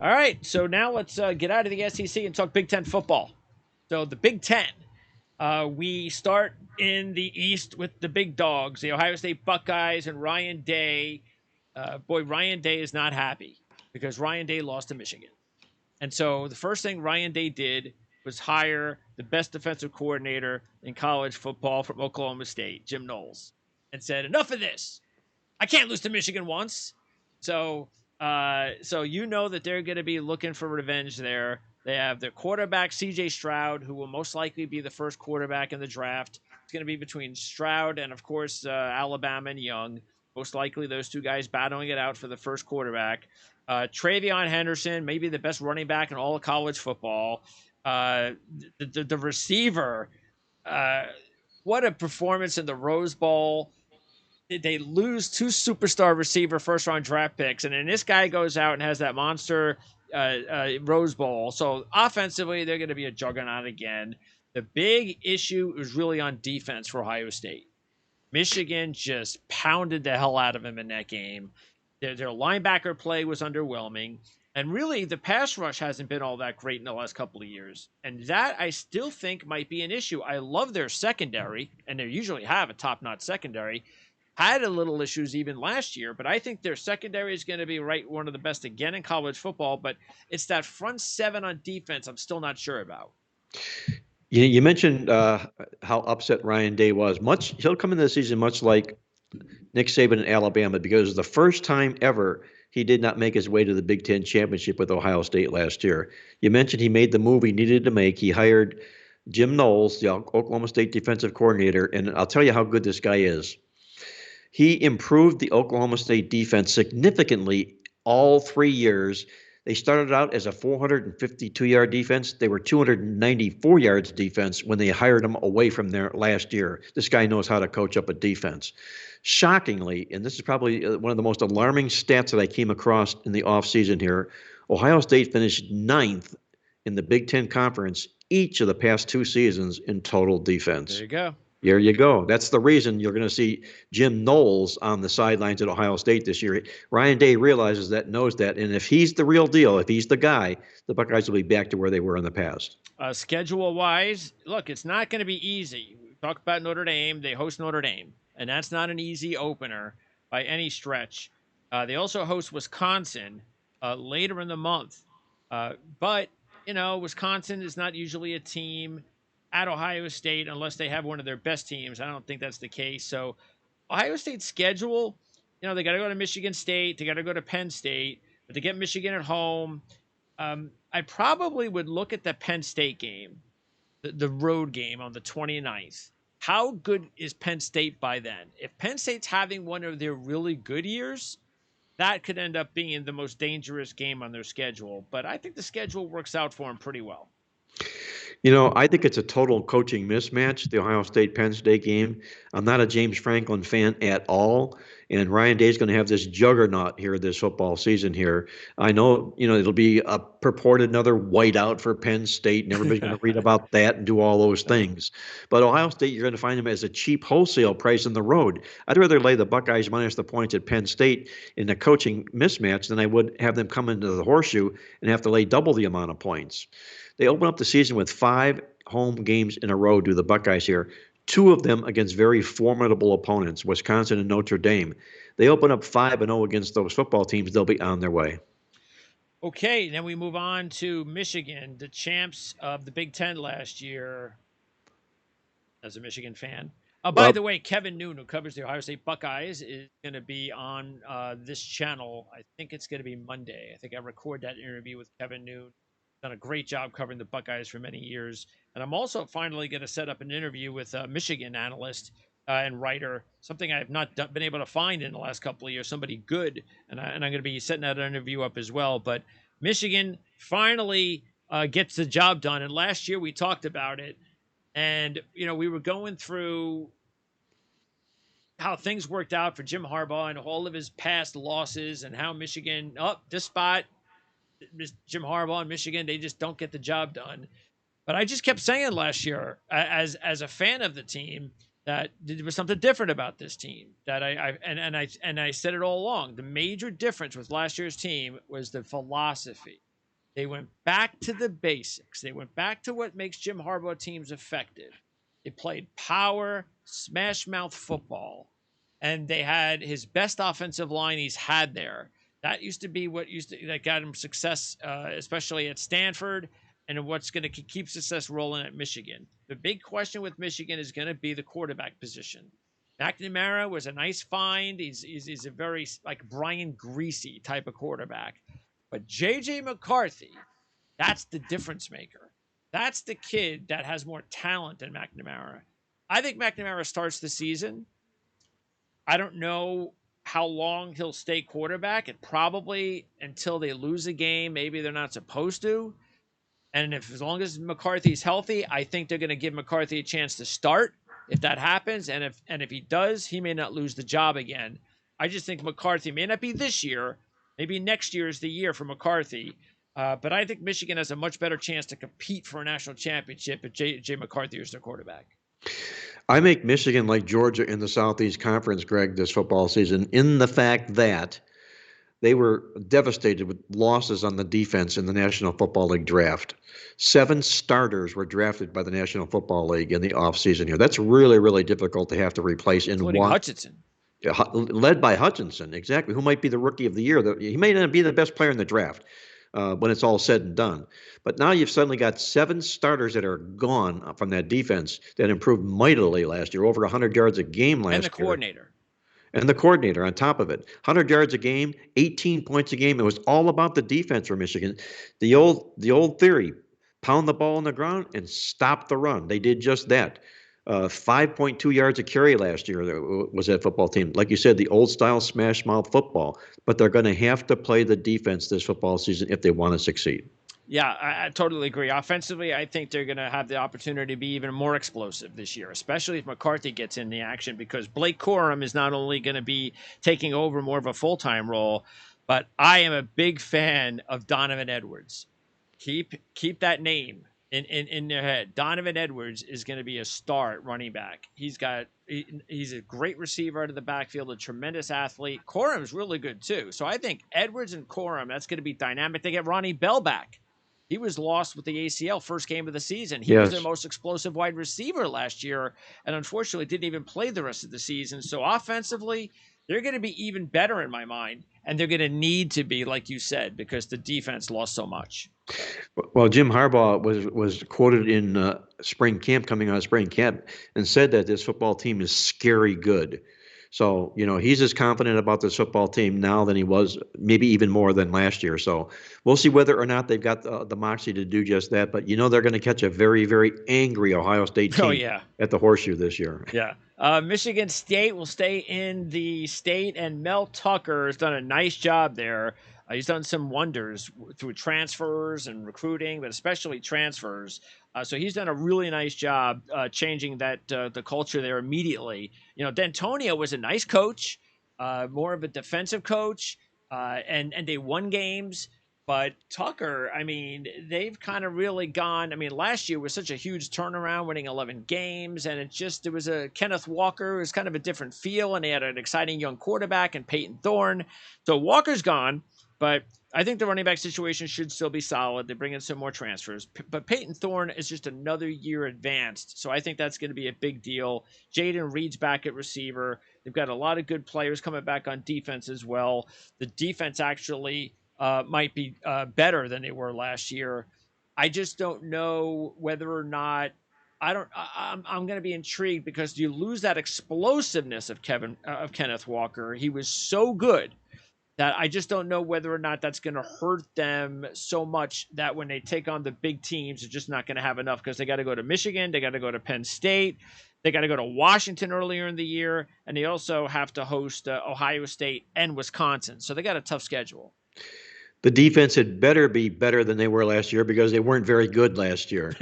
All right, so now let's get out of the SEC and talk Big Ten football. So the Big Ten, we start in the East with the big dogs, the Ohio State Buckeyes and Ryan Day. Boy, Ryan Day is not happy because Ryan Day lost to Michigan. And so the first thing Ryan Day did was hire the best defensive coordinator in college football from Oklahoma State, Jim Knowles, and said, enough of this. I can't lose to Michigan once. So you know that they're going to be looking for revenge there. They have their quarterback, C.J. Stroud, who will most likely be the first quarterback in the draft. It's going to be between Stroud and, of course, Alabama and Young. Most likely those two guys battling it out for the first quarterback. Travion Henderson, maybe the best running back in all of college football. The receiver, what a performance in the Rose Bowl. They lose two superstar receiver first-round draft picks, and then this guy goes out and has that monster Rose Bowl. So offensively, they're going to be a juggernaut again. The big issue is really on defense for Ohio State. Michigan just pounded the hell out of him in that game. Their linebacker play was underwhelming. And really, the pass rush hasn't been all that great in the last couple of years. And that, I still think, might be an issue. I love their secondary, and they usually have a top-notch secondary. Had a little issues even last year, but I think their secondary is going to be one of the best again in college football. But it's that front seven on defense I'm still not sure about. You mentioned how upset Ryan Day was. He'll come into the season much like Nick Saban in Alabama, because the first time ever he did not make his way to the Big Ten championship with Ohio State last year. You mentioned he made the move he needed to make. He hired Jim Knowles, the Oklahoma State defensive coordinator, and I'll tell you how good this guy is. He improved the Oklahoma State defense significantly all 3 years. They started out as a 452-yard defense. They were 294 yards defense when they hired him away from there last year. This guy knows how to coach up a defense. Shockingly, and this is probably one of the most alarming stats that I came across in the offseason here, Ohio State finished 9th in the Big Ten Conference each of the past 2 seasons in total defense. There you go. There you go. That's the reason you're going to see Jim Knowles on the sidelines at Ohio State this year. Ryan Day realizes that, knows that, and if he's the real deal, if he's the guy, the Buckeyes will be back to where they were in the past. Schedule-wise, look, it's not going to be easy. We talk about Notre Dame. They host Notre Dame, and that's not an easy opener by any stretch. They also host Wisconsin later in the month. But, Wisconsin is not usually a team at Ohio State unless they have one of their best teams. I don't think that's the case. So Ohio State's schedule, they got to go to Michigan State. They got to go to Penn State. But to get Michigan at home, I probably would look at the Penn State game, the road game on the 29th. How good is Penn State by then? If Penn State's having one of their really good years, that could end up being the most dangerous game on their schedule. But I think the schedule works out for them pretty well. I think it's a total coaching mismatch, the Ohio State-Penn State game. I'm not a James Franklin fan at all, and Ryan Day's going to have this juggernaut here this football season here. I know, it'll be a purported another whiteout for Penn State, and everybody's going to read about that and do all those things. But Ohio State, you're going to find them as a cheap wholesale price on the road. I'd rather lay the Buckeyes minus the points at Penn State in a coaching mismatch than I would have them come into the horseshoe and have to lay double the amount of points. They open up the season with 5 home games in a row, do the Buckeyes here. 2 of them against very formidable opponents, Wisconsin and Notre Dame. They open up 5-0 against those football teams. They'll be on their way. Okay, then we move on to Michigan, the champs of the Big Ten last year, as a Michigan fan. By the way, Kevin Noon, who covers the Ohio State Buckeyes, is going to be on this channel. I think it's going to be Monday. I think I record that interview with Kevin Noon. Done a great job covering the Buckeyes for many years. And I'm also finally going to set up an interview with a Michigan analyst and writer, something I have not been able to find in the last couple of years, somebody good. And I'm going to be setting that interview up as well. But Michigan finally gets the job done. And last year we talked about it. And, we were going through how things worked out for Jim Harbaugh and all of his past losses and how Michigan, this spot, Jim Harbaugh and Michigan, they just don't get the job done. But I just kept saying last year, as a fan of the team, that there was something different about this team. That I said it all along. The major difference with last year's team was the philosophy. They went back to the basics. They went back to what makes Jim Harbaugh teams effective. They played power, smash mouth football, and they had his best offensive line he's had there. That used to be that got him success, especially at Stanford, and what's going to keep success rolling at Michigan. The big question with Michigan is going to be the quarterback position. McNamara was a nice find. He's a very like Brian Greasy type of quarterback. But J.J. McCarthy, that's the difference maker. That's the kid that has more talent than McNamara. I think McNamara starts the season. I don't know how long he'll stay quarterback. It probably until they lose a game. Maybe they're not supposed to. And if as long as McCarthy's healthy, I think they're going to give McCarthy a chance to start. If that happens, and if he does, he may not lose the job again. I just think McCarthy may not be this year. Maybe next year is the year for McCarthy. But I think Michigan has a much better chance to compete for a national championship if J. McCarthy is their quarterback. I make Michigan like Georgia in the Southeast Conference, Greg, this football season, in the fact that they were devastated with losses on the defense in the National Football League draft. 7 starters were drafted by the National Football League in the offseason here. That's really, really difficult to have to replace in Including one. Hutchinson. Led by Hutchinson, exactly, who might be the rookie of the year. He may not be the best player in the draft when it's all said and done. But now you've suddenly got 7 starters that are gone from that defense that improved mightily last year, over 100 yards a game last year. And the coordinator. And the coordinator on top of it. 100 yards a game, 18 points a game. It was all about the defense for Michigan. The old theory, pound the ball on the ground and stop the run. They did just that. 5.2 yards a carry last year was that football team. Like you said, the old style smash mouth football. But they're going to have to play the defense this football season if they want to succeed. Yeah, I totally agree. Offensively, I think they're going to have the opportunity to be even more explosive this year, especially if McCarthy gets in the action, because Blake Corum is not only going to be taking over more of a full-time role, but I am a big fan of Donovan Edwards. Keep that name in their head. Donovan Edwards is going to be a star at running back. He's a great receiver out of the backfield, a tremendous athlete. Corum's really good too. So I think Edwards and Corum, that's going to be dynamic. They get Ronnie Bell back. He was lost with the ACL first game of the season. He was their most explosive wide receiver last year, and unfortunately didn't even play the rest of the season. So offensively, they're going to be even better in my mind, and they're going to need to be, like you said, because the defense lost so much. Well, Jim Harbaugh was quoted in spring camp, coming out of spring camp, and said that this football team is scary good. So, he's as confident about this football team now than he was, maybe even more than last year. So we'll see whether or not they've got the moxie to do just that. But, they're going to catch a very, very angry Ohio State team at the Horseshoe this year. Yeah. Michigan State will stay in the state, and Mel Tucker has done a nice job there. He's done some wonders through transfers and recruiting, but especially transfers. So he's done a really nice job changing the culture there immediately. D'Antonio was a nice coach, more of a defensive coach, and they won games. But Tucker, they've kind of really gone. Last year was such a huge turnaround, winning 11 games, and it was a Kenneth Walker. It was kind of a different feel, and they had an exciting young quarterback and Peyton Thorne. So Walker's gone. But I think the running back situation should still be solid. They bring in some more transfers. But Peyton Thorne is just another year advanced. So I think that's going to be a big deal. Jaden Reed's back at receiver. They've got a lot of good players coming back on defense as well. The defense actually might be better than they were last year. I just don't know whether or not I'm going to be intrigued, because you lose that explosiveness of Kenneth Walker. He was so good that I just don't know whether or not that's going to hurt them so much that when they take on the big teams, they're just not going to have enough, because they got to go to Michigan, they got to go to Penn State, they got to go to Washington earlier in the year, and they also have to host Ohio State and Wisconsin. So they got a tough schedule. The defense had better be better than they were last year, because they weren't very good last year.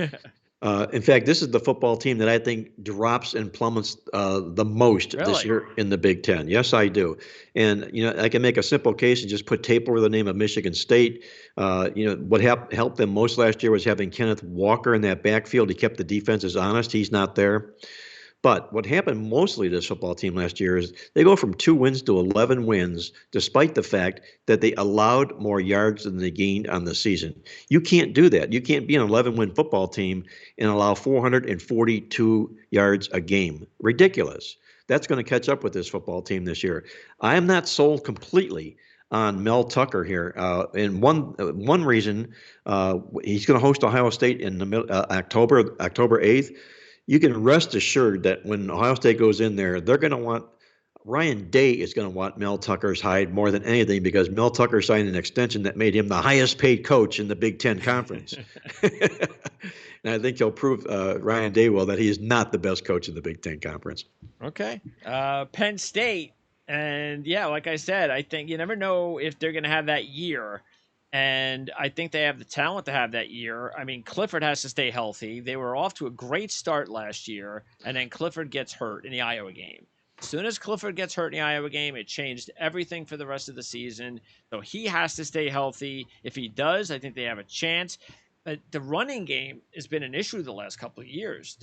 In fact, this is the football team that I think drops and plummets the most this year in the Big Ten. Yes, I do. And, I can make a simple case and just put tape over the name of Michigan State. What helped them most last year was having Kenneth Walker in that backfield. He kept the defenses honest. He's not there. But what happened mostly to this football team last year is they go from 2 wins to 11 wins, despite the fact that they allowed more yards than they gained on the season. You can't do that. You can't be an 11-win football team and allow 442 yards a game. Ridiculous. That's going to catch up with this football team this year. I am not sold completely on Mel Tucker here. And one reason he's going to host Ohio State in the October 8th. You can rest assured that when Ohio State goes in there, they're going to want Ryan Day is going to want Mel Tucker's hide more than anything because Mel Tucker signed an extension that made him the highest paid coach in the Big Ten Conference. And I think he'll prove Ryan Day will that he is not the best coach in the Big Ten Conference. Okay. Penn State. And yeah, like I said, I think you never know if they're going to have that year. And I think they have the talent to have that year. I mean, Clifford has to stay healthy. They were off to a great start last year, and then Clifford gets hurt in the Iowa game. As soon as Clifford gets hurt in the Iowa game, it changed everything for the rest of the season. So he has to stay healthy. If he does, I think they have a chance. But the running game has been an issue the last couple of years.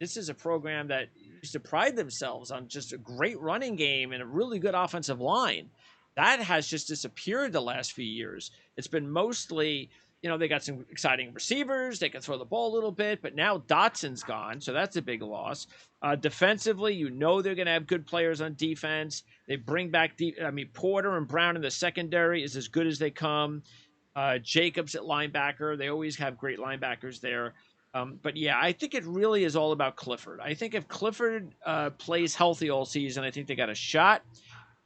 This is a program that used to pride themselves on just a great running game and a really good offensive line. That has just disappeared the last few years. It's been mostly, they got some exciting receivers. They can throw the ball a little bit, but now Dotson's gone, so that's a big loss. Defensively, they're going to have good players on defense. They bring back, Porter and Brown in the secondary is as good as they come. Jacobs at linebacker. They always have great linebackers there. But yeah, I think it really is all about Clifford. I think if Clifford plays healthy all season, I think they got a shot.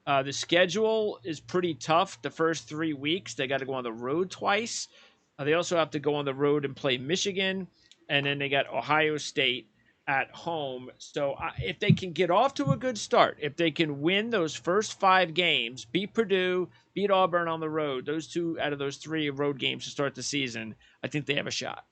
The schedule is pretty tough. The first 3 weeks, they got to go on the road twice. They also have to go on the road and play Michigan, and then they got Ohio State at home. So if they can get off to a good start, if they can win those first 5 games, beat Purdue, beat Auburn on the road, those 2 out of those 3 road games to start the season, I think they have a shot.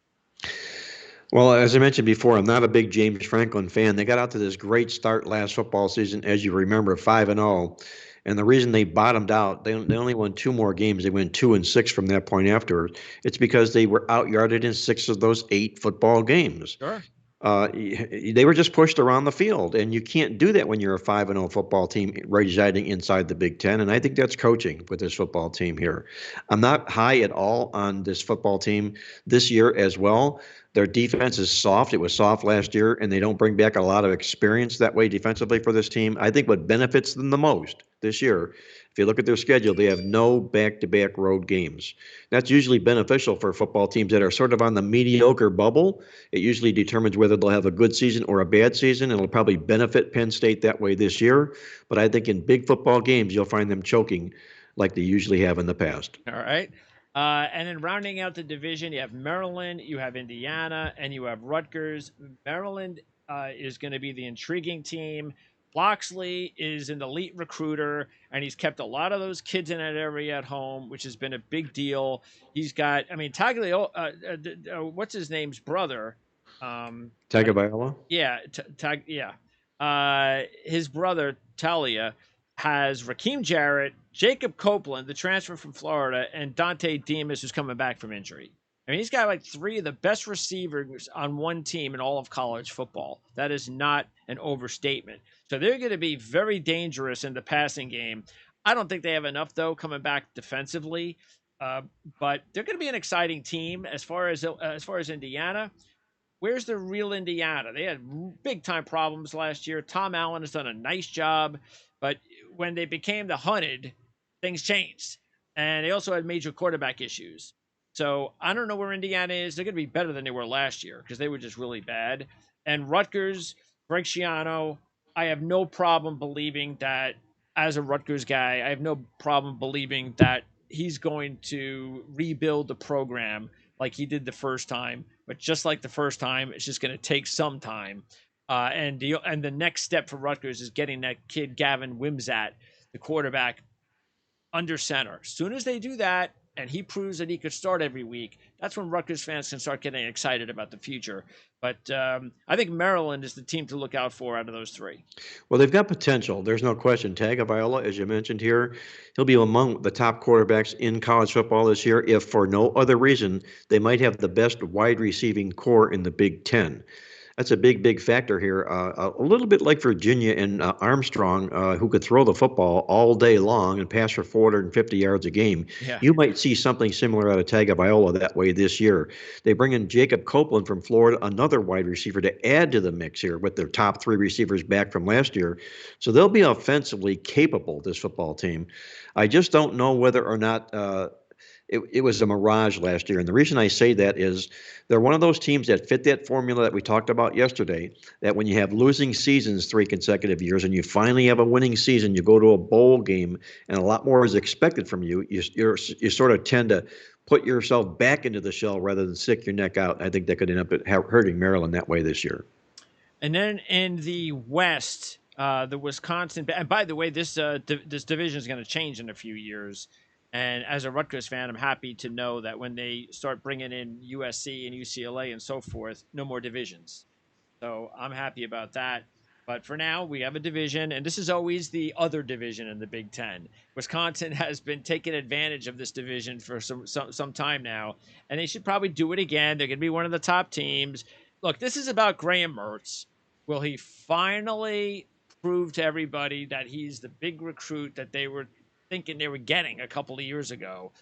Well, as I mentioned before, I'm not a big James Franklin fan. They got out to this great start last football season, as you remember, 5-0. And the reason they bottomed out, they only won 2 more games. They went 2-6 from that point afterwards. It's because they were out-yarded in 6 of those 8 football games. Sure. They were just pushed around the field, and you can't do that when you're a 5-0 football team residing inside the Big Ten, and I think that's coaching with this football team here. I'm not high at all on this football team this year as well. Their defense is soft. It was soft last year, and they don't bring back a lot of experience that way defensively for this team. I think what benefits them the most this year, if you look at their schedule, they have no back-to-back road games. That's usually beneficial for football teams that are sort of on the mediocre bubble. It usually determines whether they'll have a good season or a bad season. It'll probably benefit Penn State that way this year. But I think in big football games, you'll find them choking like they usually have in the past. All right. And then rounding out the division, you have Maryland, you have Indiana, and you have Rutgers. Maryland is going to be the intriguing team. Loxley is an elite recruiter, and he's kept a lot of those kids in that area at home, which has been a big deal. He's got, Taglio, what's his name's brother? Tagovailoa? Yeah, his brother, Talia, has Raheem Jarrett, Jacob Copeland, the transfer from Florida, and Dante Demas, who's coming back from injury. I mean, he's got like 3 of the best receivers on one team in all of college football. That is not an overstatement. So they're going to be very dangerous in the passing game. I don't think they have enough, though, coming back defensively. But they're going to be an exciting team. As far as Indiana, where's the real Indiana? They had big-time problems last year. Tom Allen has done a nice job. But when they became the hunted, things changed. And they also had major quarterback issues. So I don't know where Indiana is. They're going to be better than they were last year because they were just really bad. And Rutgers, Greg Schiano, I have no problem believing that, as a Rutgers guy, I have no problem believing that he's going to rebuild the program like he did the first time. But just like the first time, it's just going to take some time. And the next step for Rutgers is getting that kid Gavin Wimsatt, the quarterback, under center. As soon as they do that, and he proves that he could start every week, that's when Rutgers fans can start getting excited about the future. But I think Maryland is the team to look out for out of those 3. Well, they've got potential. There's no question. Tagovailoa, as you mentioned here, he'll be among the top quarterbacks in college football this year. If for no other reason, they might have the best wide receiving core in the Big Ten. That's a big factor here. A little bit like Virginia and Armstrong, who could throw the football all day long and pass for 450 yards a game. Yeah. You might see something similar out of Tagovailoa that way this year. They bring in Jacob Copeland from Florida, another wide receiver, to add to the mix here with their top three receivers back from last year. So they'll be offensively capable, this football team. I just don't know whether or not it was a mirage last year. And the reason I say that is they're one of those teams that fit that formula that we talked about yesterday, that when you have losing seasons 3 consecutive years and you finally have a winning season, you go to a bowl game and a lot more is expected from you, you sort of tend to put yourself back into the shell rather than stick your neck out. I think that could end up hurting Maryland that way this year. And then in the West, the Wisconsin. And by the way, this division is going to change in a few years. And as a Rutgers fan, I'm happy to know that when they start bringing in USC and UCLA and so forth, no more divisions. So I'm happy about that. But for now, we have a division, and this is always the other division in the Big Ten. Wisconsin has been taking advantage of this division for some time now, and they should probably do it again. They're going to be one of the top teams. Look, this is about Graham Mertz. Will he finally prove to everybody that he's the big recruit that they were thinking they were getting a couple of years ago?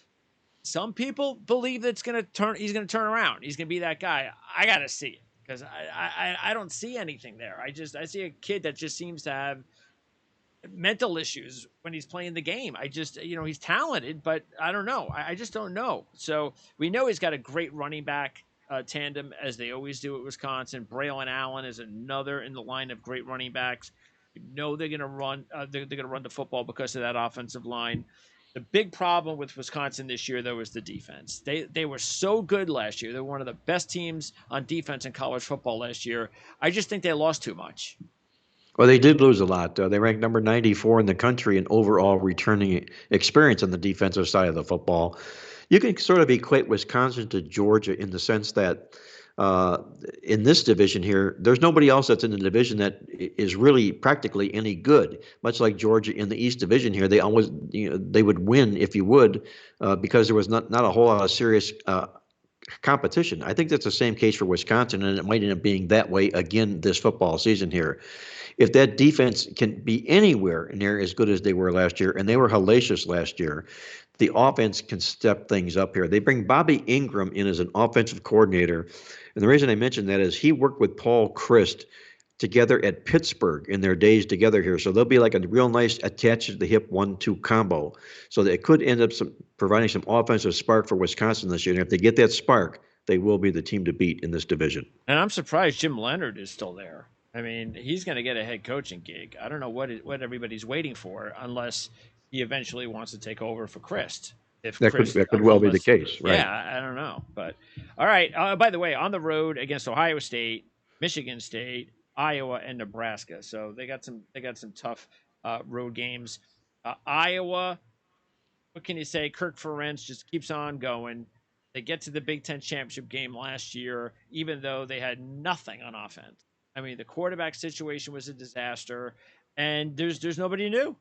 Some people believe that he's going to turn around. He's going to be that guy. I got to see it because I don't see anything there. I see a kid that just seems to have mental issues when he's playing the game. He's talented, but I don't know. I just don't know. So we know he's got a great running back tandem, as they always do at Wisconsin. Braylon Allen is another in the line of great running backs. You know they're going to run. They're going to run the football because of that offensive line. The big problem with Wisconsin this year, though, is the defense. They were so good last year. They were one of the best teams on defense in college football last year. I just think they lost too much. Well, they did lose a lot. They ranked number 94 in the country in overall returning experience on the defensive side of the football. You can sort of equate Wisconsin to Georgia in the sense that in this division here, there's nobody else that's in the division that is really practically any good. Much like Georgia in the East Division here, they always, they would win if you would, because there was not a whole lot of serious competition. I think that's the same case for Wisconsin, and it might end up being that way again this football season here. If that defense can be anywhere near as good as they were last year, and they were hellacious last year, the offense can step things up here. They bring Bobby Ingram in as an offensive coordinator. And the reason I mention that is he worked with Paul Chryst together at Pittsburgh in their days together here. So they'll be like a real nice attached to the hip 1-2 combo. So that it could end up providing some offensive spark for Wisconsin this year. And if they get that spark, they will be the team to beat in this division. And I'm surprised Jim Leonard is still there. I mean, he's going to get a head coaching gig. I don't know what everybody's waiting for, unless he eventually wants to take over for Chryst. That could well be the case, right? Yeah, I don't know. But all right. By the way, on the road against Ohio State, Michigan State, Iowa, and Nebraska. So they got some tough road games. Iowa, what can you say? Kirk Ferentz just keeps on going. They get to the Big Ten championship game last year, even though they had nothing on offense. I mean, the quarterback situation was a disaster, and there's nobody new.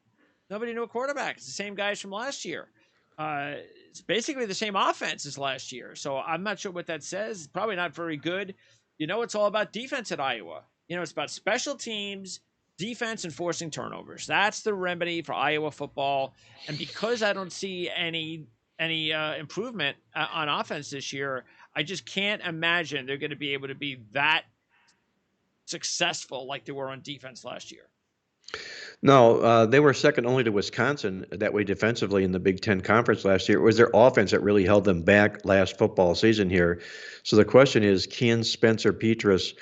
Nobody knew a quarterback. It's the same guys from last year. It's basically the same offense as last year. So I'm not sure what that says. It's probably not very good. It's all about defense at Iowa. It's about special teams, defense, and forcing turnovers. That's the remedy for Iowa football. And because I don't see any improvement on offense this year, I just can't imagine they're going to be able to be that successful like they were on defense last year. No, they were second only to Wisconsin that way defensively in the Big Ten Conference last year. It was their offense that really held them back last football season here. So the question is, can Spencer Petras,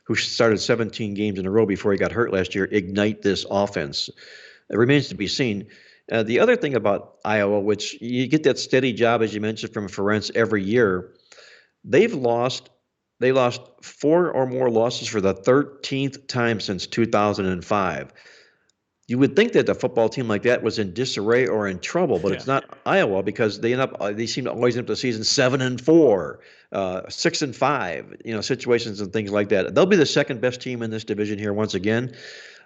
who started 17 games in a row before he got hurt last year, ignite this offense? It remains to be seen. The other thing about Iowa, which you get that steady job, as you mentioned, from Ferentz every year, they lost 4 or more losses for the 13th time since 2005. You would think that a football team like that was in disarray or in trouble, but it's not Iowa, because they seem to always end up the season 7-4, 6-5, situations and things like that. They'll be the second best team in this division here once again.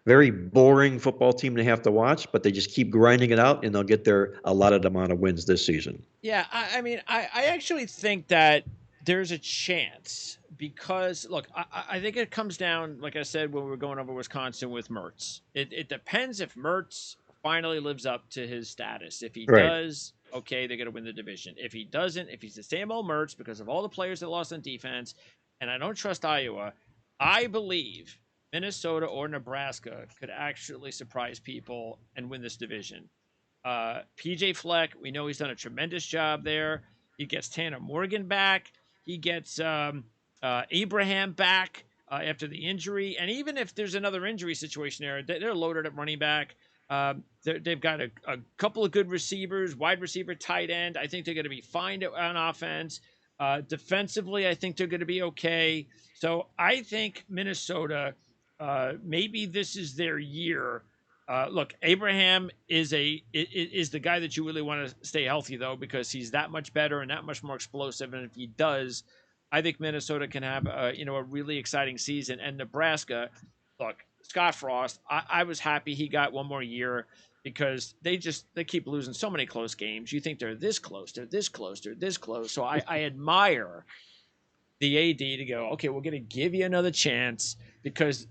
Very boring football team to have to watch, but they just keep grinding it out, and they'll get their allotted amount of wins this season. Yeah, I mean, I actually think that there's a chance because look, I think it comes down, like I said when we were going over Wisconsin with Mertz. It depends if Mertz finally lives up to his status. If he Right. does, okay, they're gonna win the division. If he doesn't, if he's the same old Mertz because of all the players that lost on defense, and I don't trust Iowa, I believe Minnesota or Nebraska could actually surprise people and win this division. PJ Fleck, we know he's done a tremendous job there. He gets Tanner Morgan back. He gets Abraham back after the injury. And even if there's another injury situation there, they're loaded at running back. They've got a couple of good receivers, wide receiver, tight end. I think they're going to be fine on offense. Defensively, I think they're going to be okay. So I think Minnesota, maybe this is their year. Look, Abraham is the guy that you really want to stay healthy though, because he's that much better and that much more explosive. And if he does, I think Minnesota can have a really exciting season. And Nebraska, look, Scott Frost, I was happy he got one more year because they keep losing so many close games. You think they're this close, they're this close, they're this close. So I admire the AD to go, okay, we're going to give you another chance because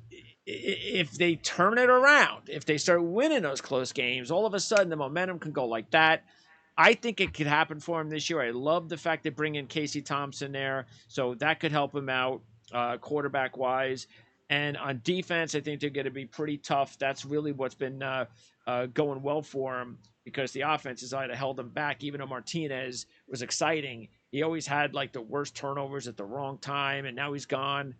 if they turn it around, if they start winning those close games, all of a sudden the momentum can go like that. I think it could happen for him this year. I love the fact they bring in Casey Thompson there, so that could help him out quarterback wise. And on defense, I think they're going to be pretty tough. That's really what's been going well for him because the offense has either held him back, even though Martinez was exciting. He always had like the worst turnovers at the wrong time, and now he's gone.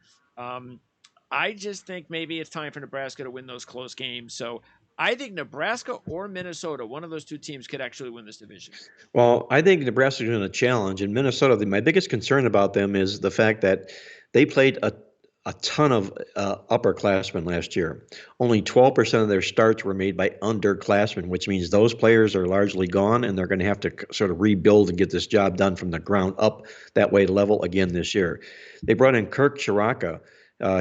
I just think maybe it's time for Nebraska to win those close games. So I think Nebraska or Minnesota, one of those two teams, could actually win this division. Well, I think Nebraska's in a challenge. In Minnesota, my biggest concern about them is the fact that they played a ton of upperclassmen last year. Only 12% of their starts were made by underclassmen, which means those players are largely gone, and they're going to have to sort of rebuild and get this job done from the ground up that way level again this year. They brought in Kirk Chiraka.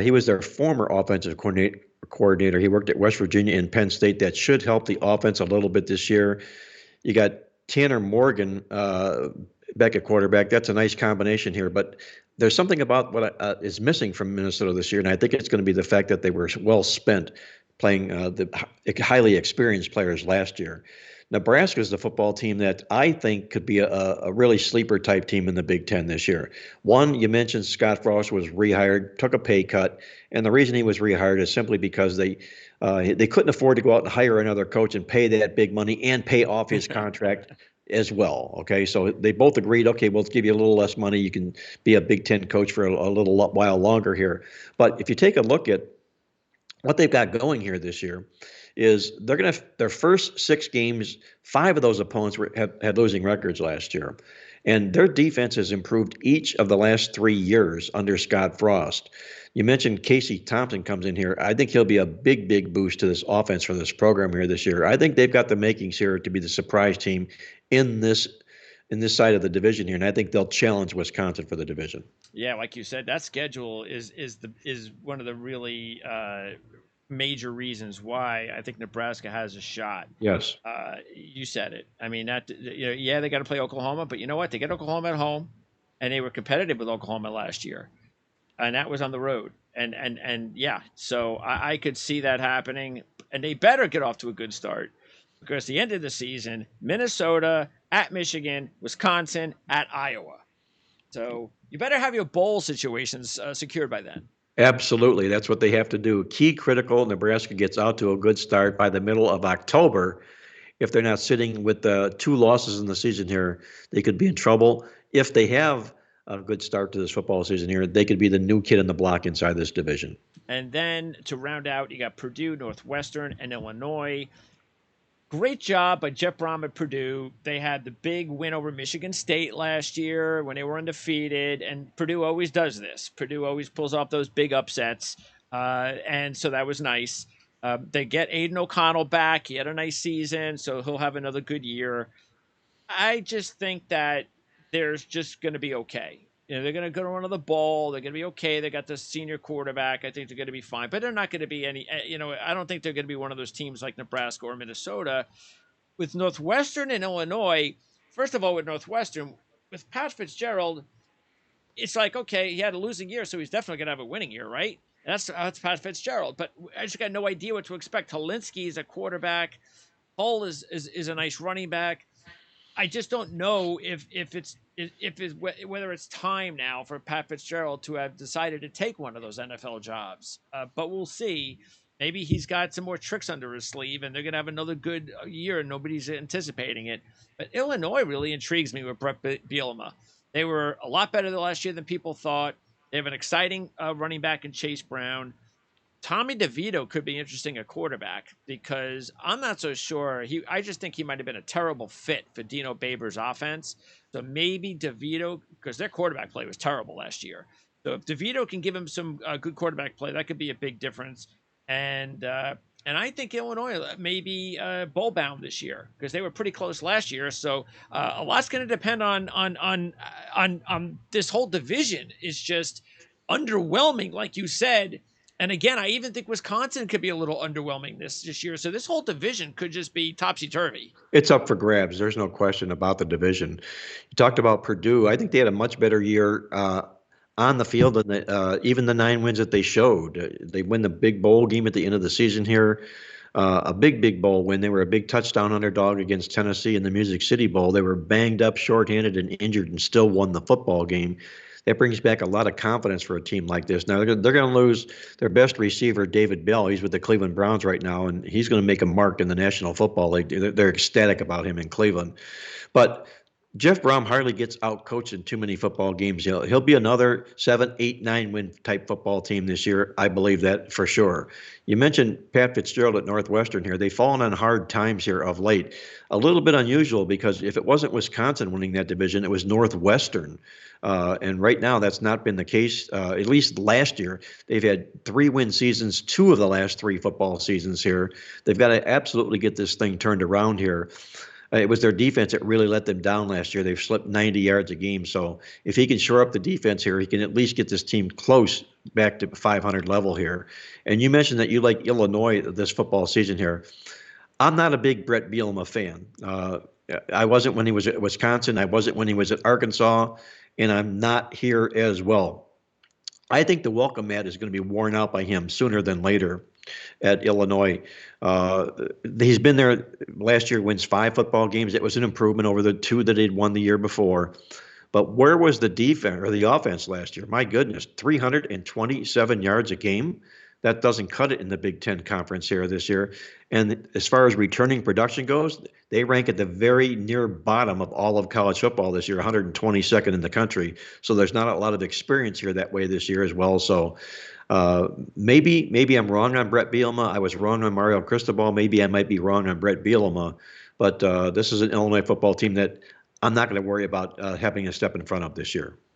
He was their former offensive coordinator. He worked at West Virginia and Penn State. That should help the offense a little bit this year. You got Tanner Morgan back at quarterback. That's a nice combination here, but there's something about what is missing from Minnesota this year, and I think it's going to be the fact that they were well spent playing the highly experienced players last year. Nebraska is the football team that I think could be a really sleeper type team in the Big Ten this year. One, you mentioned Scott Frost was rehired, took a pay cut, and the reason he was rehired is simply because they couldn't afford to go out and hire another coach and pay that big money and pay off his contract as well. Okay, so they both agreed, okay, we'll give you a little less money. You can be a Big Ten coach for a little while longer here. But if you take a look at what they've got going here this year, is they're going to their first 6 games, 5 of those opponents had losing records last year. And their defense has improved each of the last 3 years under Scott Frost. You mentioned Casey Thompson comes in here. I think he'll be a big, big boost to this offense for this program here this year. I think they've got the makings here to be the surprise team in this side of the division here, and I think they'll challenge Wisconsin for the division. Yeah, like you said, that schedule is one of the really major reasons why I think Nebraska has a shot. Yes. You said it. I mean, yeah, they got to play Oklahoma, but you know what? They get Oklahoma at home, and they were competitive with Oklahoma last year, and that was on the road. And yeah, so I could see that happening, and they better get off to a good start because the end of the season, Minnesota at Michigan, Wisconsin at Iowa. So you better have your bowl situations secured by then. Absolutely. That's what they have to do. Key critical. Nebraska gets out to a good start by the middle of October. If they're not sitting with 2 losses in the season here, they could be in trouble. If they have a good start to this football season here, they could be the new kid in the block inside this division. And then to round out, you got Purdue, Northwestern, and Illinois. Great job by Jeff Brom at Purdue. They had the big win over Michigan State last year when they were undefeated, and Purdue always does this. Purdue always pulls off those big upsets, and so that was nice. They get Aiden O'Connell back. He had a nice season, so he'll have another good year. I just think that there's just going to be okay. They're going to go to another bowl. They're going to be okay. They got the senior quarterback. I think they're going to be fine. But they're not going to be any, I don't think they're going to be one of those teams like Nebraska or Minnesota. With Northwestern and Illinois, first of all, with Northwestern, with Pat Fitzgerald, it's like, okay, he had a losing year, so he's definitely going to have a winning year, right? And that's Pat Fitzgerald. But I just got no idea what to expect. Helinski is a quarterback. Hull is a nice running back. I just don't know if it's whether it's time now for Pat Fitzgerald to have decided to take one of those NFL jobs. But we'll see. Maybe he's got some more tricks under his sleeve, and they're going to have another good year, and nobody's anticipating it. But Illinois really intrigues me with Brett Bielema. They were a lot better last year than people thought. They have an exciting running back in Chase Brown. Tommy DeVito could be interesting at quarterback because I'm not so sure. I just think he might have been a terrible fit for Dino Babers' offense. So maybe DeVito, because their quarterback play was terrible last year. So if DeVito can give him some good quarterback play, that could be a big difference. And I think Illinois may be bowl bound this year because they were pretty close last year. So a lot's going to depend on this whole division. Is just underwhelming, like you said. And again, I even think Wisconsin could be a little underwhelming this year. So this whole division could just be topsy-turvy. It's up for grabs. There's no question about the division. You talked about Purdue. I think they had a much better year on the field than even the 9 wins that they showed. They win the big bowl game at the end of the season here. A big bowl win. They were a big touchdown underdog against Tennessee in the Music City Bowl. They were banged up, shorthanded, and injured and still won the football game. That brings back a lot of confidence for a team like this. Now, they're going to lose their best receiver, David Bell. He's with the Cleveland Browns right now, and he's going to make a mark in the National Football League. They're ecstatic about him in Cleveland. But Jeff Brom hardly gets out-coached in too many football games. He'll be another 7, 8, 9 win type football team this year. I believe that for sure. You mentioned Pat Fitzgerald at Northwestern here. They've fallen on hard times here of late. A little bit unusual because if it wasn't Wisconsin winning that division, it was Northwestern. And right now, that's not been the case. At least last year, they've had 3-win seasons, 2 of the last 3 football seasons here. They've got to absolutely get this thing turned around here. It was their defense that really let them down last year. They've slipped 90 yards a game. So if he can shore up the defense here, he can at least get this team close back to 500 level here. And you mentioned that you like Illinois this football season here. I'm not a big Brett Bielema fan. I wasn't when he was at Wisconsin. I wasn't when he was at Arkansas. And I'm not here as well. I think the welcome mat is going to be worn out by him sooner than later at Illinois. He's been there last year, wins 5 football games. It was an improvement over the 2 that he'd won the year before. But where was the defense or the offense last year? My goodness, 327 yards a game. That doesn't cut it in the Big Ten Conference here this year. And as far as returning production goes, they rank at the very near bottom of all of college football this year, 122nd in the country. So there's not a lot of experience here that way this year as well. So maybe I'm wrong on Brett Bielema. I was wrong on Mario Cristobal. Maybe I might be wrong on Brett Bielema. But this is an Illinois football team that I'm not going to worry about having a step in front of this year.